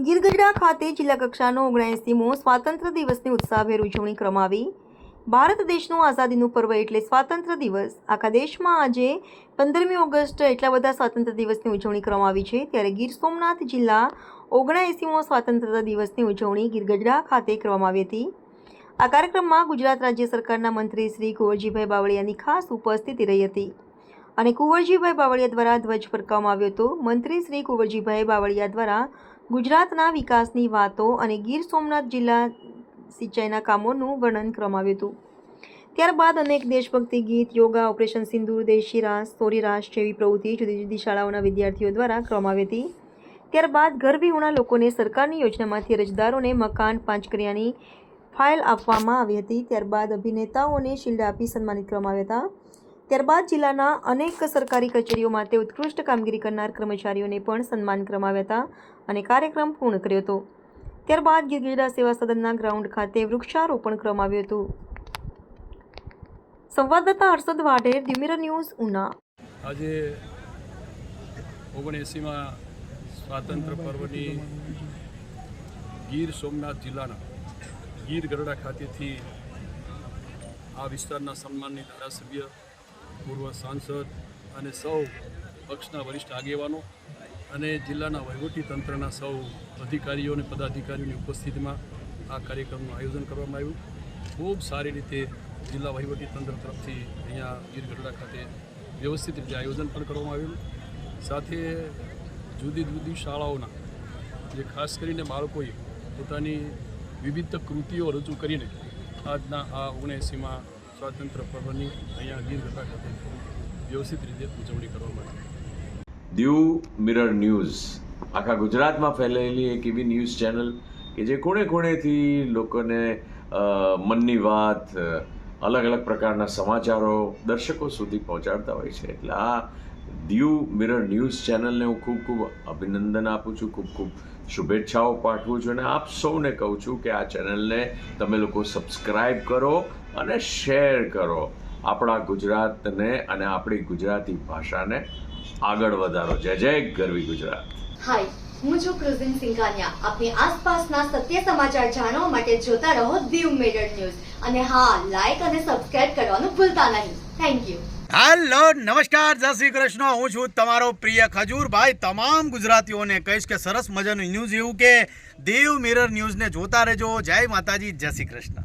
ગીરગઢડા ખાતે જિલ્લા કક્ષાનો 79મો સ્વાતંત્ર્ય દિવસની ઉત્સાહભેર ઉજવણી કરવામાં આવી। ભારત દેશનું આઝાદીનું પર્વ એટલે સ્વાતંત્ર્ય દિવસ। આખા દેશમાં આજે 15મી ઓગસ્ટ એટલા બધા સ્વાતંત્ર્ય દિવસની ઉજવણી કરવામાં આવી છે, ત્યારે ગીર સોમનાથ જિલ્લા 79મો સ્વાતંત્ર્ય દિવસની ઉજવણી ગીરગઢડા ખાતે કરવામાં આવી હતી। આ કાર્યક્રમમાં ગુજરાત રાજ્ય સરકારના મંત્રી શ્રી કુંવરજીભાઈ બાવળિયાની ખાસ ઉપસ્થિતિ રહી હતી અને કુંવરજીભાઈ બાવળિયા દ્વારા ધ્વજ ફરકાવવામાં આવ્યો હતો। મંત્રી શ્રી કુંવરજીભાઈ બાવળિયા દ્વારા ગુજરાતના વિકાસની વાતો અને ગીર સોમનાથ જિલ્લા સિંચાઈના કામોનું વર્ણન કરવામાં આવ્યું હતું। ત્યારબાદ અનેક દેશભક્તિ ગીત, યોગા, ઓપરેશન સિંદૂર, દેશી રાસ, સોરી રાસ જેવી પ્રવૃત્તિ જુદી જુદી શાળાઓના વિદ્યાર્થીઓ દ્વારા કરવામાં આવી હતી। ત્યારબાદ ઘર વિહોણા લોકોને સરકારની યોજનામાંથી અરજદારોને મકાન 5 કરિયાની ફાઇલ આપવામાં આવી હતી। ત્યારબાદ અભિનેતાઓને શિલ્ડ આપી સન્માનિત કરવામાં આવ્યા હતા। ત્યારબાદ જિલ્લાના અનેક સરકારી કચેરીઓ માટે ઉત્કૃષ્ટ કામગીરી કરનાર કર્મચારીઓને પણ સન્માન કરવામાં આવ્યા હતા અને કાર્યક્રમ પૂર્ણ કર્યો હતો। ત્યારબાદ ગીરગઢડા સેવા સદનના ગ્રાઉન્ડ ખાતે વૃક્ષારોપણ કરવામાં આવ્યું હતું। સંવાદદાતા Harshad Vadher, the mirror news, Una. આજે 79માં સ્વાતંત્ર્ય પર્વની ગીર સોમનાથ જિલ્લાના ગીરગઢડા ખાતેથી આ વિસ્તારના સન્માનિત ધારાસભ્ય, પૂર્વ સાંસદ અને સૌ પક્ષના વરિષ્ઠ આગેવાનો અને જિલ્લાના વહીવટી તંત્રના સૌ અધિકારીઓ અને પદાધિકારીઓની ઉપસ્થિતિમાં આ કાર્યક્રમનું આયોજન કરવામાં આવ્યું। ખૂબ સારી રીતે જિલ્લા વહીવટી તંત્ર તરફથી અહીંયા ગીરગઢડા ખાતે વ્યવસ્થિત રીતે આયોજન પણ કરવામાં આવ્યું। સાથે જુદી જુદી શાળાઓના જે ખાસ કરીને બાળકોએ પોતાની વિવિધ કૃતિઓ રજૂ કરીને આજના આ 79માં સ્વાતંત્ર્ય પર્વની અહીંયા ગીરગઢડા ખાતે વ્યવસ્થિત રીતે ઉજવણી કરવામાં આવી। ધી મિરર ન્યૂઝ આખા ગુજરાતમાં ફેલાયેલી એક એવી ન્યૂઝ ચેનલ કે જે ખૂણે ખૂણેથી લોકોને મનની વાત, અલગ અલગ પ્રકારના સમાચારો દર્શકો સુધી પહોંચાડતા હોય છે। એટલે આ ધી મિરર ન્યૂઝ ચેનલને હું ખૂબ ખૂબ અભિનંદન આપું છું, ખૂબ ખૂબ શુભેચ્છાઓ પાઠવું છું અને આપ સૌને કહું છું કે આ ચેનલને તમે લોકો સબસ્ક્રાઈબ કરો અને શેર કરો। આપણા ગુજરાતને અને આપણી ગુજરાતી ભાષાને આગળ વધારો। જય જય ગરવી ગુજરાત। હાય, હું છું ક્રુઝિન સિંઘાનિયા। આપની આસપાસના સત્ય સમાચાર જાણવા માટે જોતા રહો ધી મિરર ન્યૂઝ અને હા, લાઈક અને સબસ્ક્રાઇબ કરવાનું ભૂલતા નહીં। Thank you. હેલો, નમસ્કાર, જય શ્રી કૃષ્ણ। હું છું તમારો પ્રિય ખજૂરભાઈ। તમામ ગુજરાતીઓને કહીશ કે સરસ મજાનું ન્યૂઝ એવું કે ધી મિરર ન્યૂઝને જોતા રહેજો। જય માતાજી, જય શ્રી કૃષ્ણ।